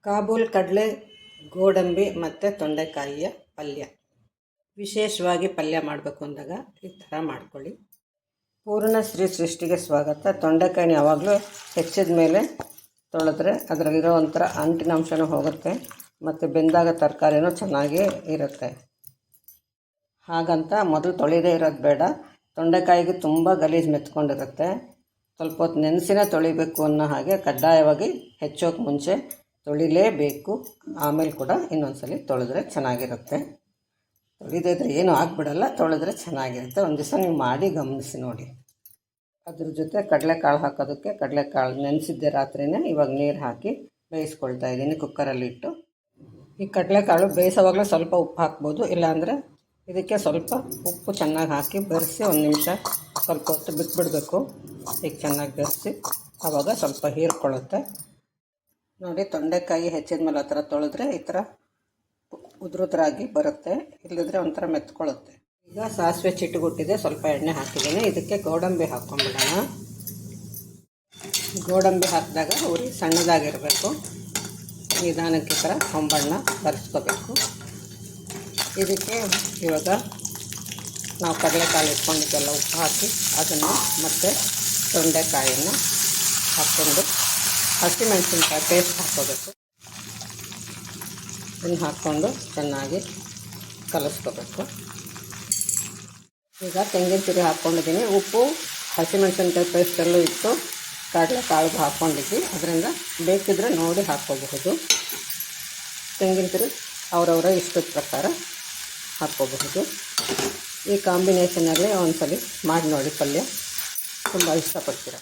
ಕಾಬೂಲ್ ಕಡಲೆ, ಗೋಡಂಬಿ ಮತ್ತು ತೊಂಡೆಕಾಯಿಯ ಪಲ್ಯ. ವಿಶೇಷವಾಗಿ ಪಲ್ಯ ಮಾಡಬೇಕು ಅಂದಾಗ ಈ ಥರ ಮಾಡ್ಕೊಳ್ಳಿ. ಪೂರ್ಣ ಶ್ರೀ ಸೃಷ್ಟಿಗೆ ಸ್ವಾಗತ. ತೊಂಡೆಕಾಯಿನ ಯಾವಾಗಲೂ ಹೆಚ್ಚಿದ ಮೇಲೆ ತೊಳೆದ್ರೆ ಅದರಲ್ಲಿರೋ ಒಂಥರ ಅಂಟಿನಂಶನೂ ಹೋಗುತ್ತೆ ಮತ್ತು ಬೆಂದಾಗ ತರಕಾರಿನೂ ಚೆನ್ನಾಗೇ ಇರುತ್ತೆ. ಹಾಗಂತ ಮೊದಲು ತೊಳೆದೇ ಇರೋದು ಬೇಡ. ತೊಂಡೆಕಾಯಿಗೆ ತುಂಬ ಗಲೀಜು ಮೆತ್ಕೊಂಡಿರುತ್ತೆ. ಸ್ವಲ್ಪ ಹೊತ್ತು ನೆನೆಸಿನೇ ತೊಳಿಬೇಕು ಅನ್ನೋ ಹಾಗೆ ಕಡ್ಡಾಯವಾಗಿ ಹೆಚ್ಚೋಕೆ ಮುಂಚೆ ತೊಳಿಲೇಬೇಕು. ಆಮೇಲೆ ಕೂಡ ಇನ್ನೊಂದ್ಸಲಿ ತೊಳೆದ್ರೆ ಚೆನ್ನಾಗಿರುತ್ತೆ. ತೊಳಿದೇ ಇದ್ರೆ ಏನೂ ಆಗಿಬಿಡಲ್ಲ, ತೊಳೆದ್ರೆ ಚೆನ್ನಾಗಿರುತ್ತೆ. ಒಂದು ದಿವಸ ನೀವು ಮಾಡಿ ಗಮನಿಸಿ ನೋಡಿ. ಅದ್ರ ಜೊತೆ ಕಡಲೆಕಾಳು ಹಾಕೋದಕ್ಕೆ ಕಡಲೆಕಾಳು ನೆನೆಸಿದ್ದೆ ರಾತ್ರಿನೇ ಇವಾಗ ನೀರು ಹಾಕಿ ಬೇಯಿಸ್ಕೊಳ್ತಾ ಇದ್ದೀನಿ ಕುಕ್ಕರಲ್ಲಿಟ್ಟು. ಈ ಕಡಲೆಕಾಳು ಬೇಯಿಸೋವಾಗಲೇ ಸ್ವಲ್ಪ ಉಪ್ಪು ಹಾಕ್ಬೋದು, ಇಲ್ಲಾಂದರೆ ಇದಕ್ಕೆ ಸ್ವಲ್ಪ ಉಪ್ಪು ಚೆನ್ನಾಗಿ ಹಾಕಿ ಬೆರೆಸಿ ಒಂದು ನಿಮಿಷ ಸ್ವಲ್ಪ ಹೊತ್ತು ಬಿಟ್ಬಿಡಬೇಕು. ಈಗ ಚೆನ್ನಾಗಿ ಬೆರೆಸಿ ಆವಾಗ ಸ್ವಲ್ಪ ಹೀರ್ಕೊಳ್ಳುತ್ತೆ ನೋಡಿ. ತೊಂಡೆಕಾಯಿ ಹೆಚ್ಚಿದ ಮೇಲೆ ಆ ಥರ ತೊಳೆದ್ರೆ ಈ ಥರ ಉದುರುದ್ರಾಗಿ ಬರುತ್ತೆ, ಇಲ್ಲದಿದ್ರೆ ಒಂಥರ ಮೆತ್ಕೊಳ್ಳುತ್ತೆ. ಈಗ ಸಾಸಿವೆ ಚಿಟುಗುಟ್ಟಿದೆ, ಸ್ವಲ್ಪ ಎಣ್ಣೆ ಹಾಕಿದ್ದೀನಿ. ಇದಕ್ಕೆ ಗೋಡಂಬಿ ಹಾಕ್ಕೊಂಡ್ಬಿಡೋಣ. ಗೋಡಂಬಿ ಹಾಕಿದಾಗ ಉರಿ ಸಣ್ಣದಾಗಿರಬೇಕು. ನಿಧಾನಕ್ಕೆ ಈ ಥರ ಹೊಂಬಣ್ಣ ಬರೆಸ್ಕೋಬೇಕು. ಇದಕ್ಕೆ ಇವಾಗ ನಾವು ಕಡಲೆಕಾಳು ಇಟ್ಕೊಂಡಿದ್ದೆಲ್ಲ ಉಪ್ಪು ಹಾಕಿ ಅದನ್ನು ಮತ್ತು ತೊಂಡೆಕಾಯನ್ನು ಹಾಕ್ಕೊಂಡು ಹಸಿಮೆಣಸಿನ್ಕಾಯಿ ಪೇಸ್ಟ್ ಹಾಕ್ಕೋಬೇಕು. ಇದನ್ನು ಹಾಕ್ಕೊಂಡು ಚೆನ್ನಾಗಿ ಕಲಿಸ್ಕೋಬೇಕು. ಈಗ ತೆಂಗಿನ ತುರಿ ಹಾಕ್ಕೊಂಡಿದ್ದೀನಿ. ಉಪ್ಪು ಹಸಿಮೆಣಸಿನ್ಕಾಯಿ ಪೇಸ್ಟಲ್ಲೂ ಇಟ್ಟು ಕಡಲೆಕಾಳಿಗೆ ಹಾಕ್ಕೊಂಡಿದ್ವಿ, ಅದರಿಂದ ಬೇಕಿದ್ರೆ ನೋಡಿ ಹಾಕ್ಕೋಬಹುದು. ತೆಂಗಿನ ತುರಿ ಅವರವರ ಇಷ್ಟದ ಪ್ರಕಾರ ಹಾಕ್ಕೋಬಹುದು. ಈ ಕಾಂಬಿನೇಷನಲ್ಲಿ ಒಂದ್ಸಲಿ ಮಾಡಿ ನೋಡಿ, ಪಲ್ಯ ತುಂಬ ಇಷ್ಟಪಡ್ತೀರ.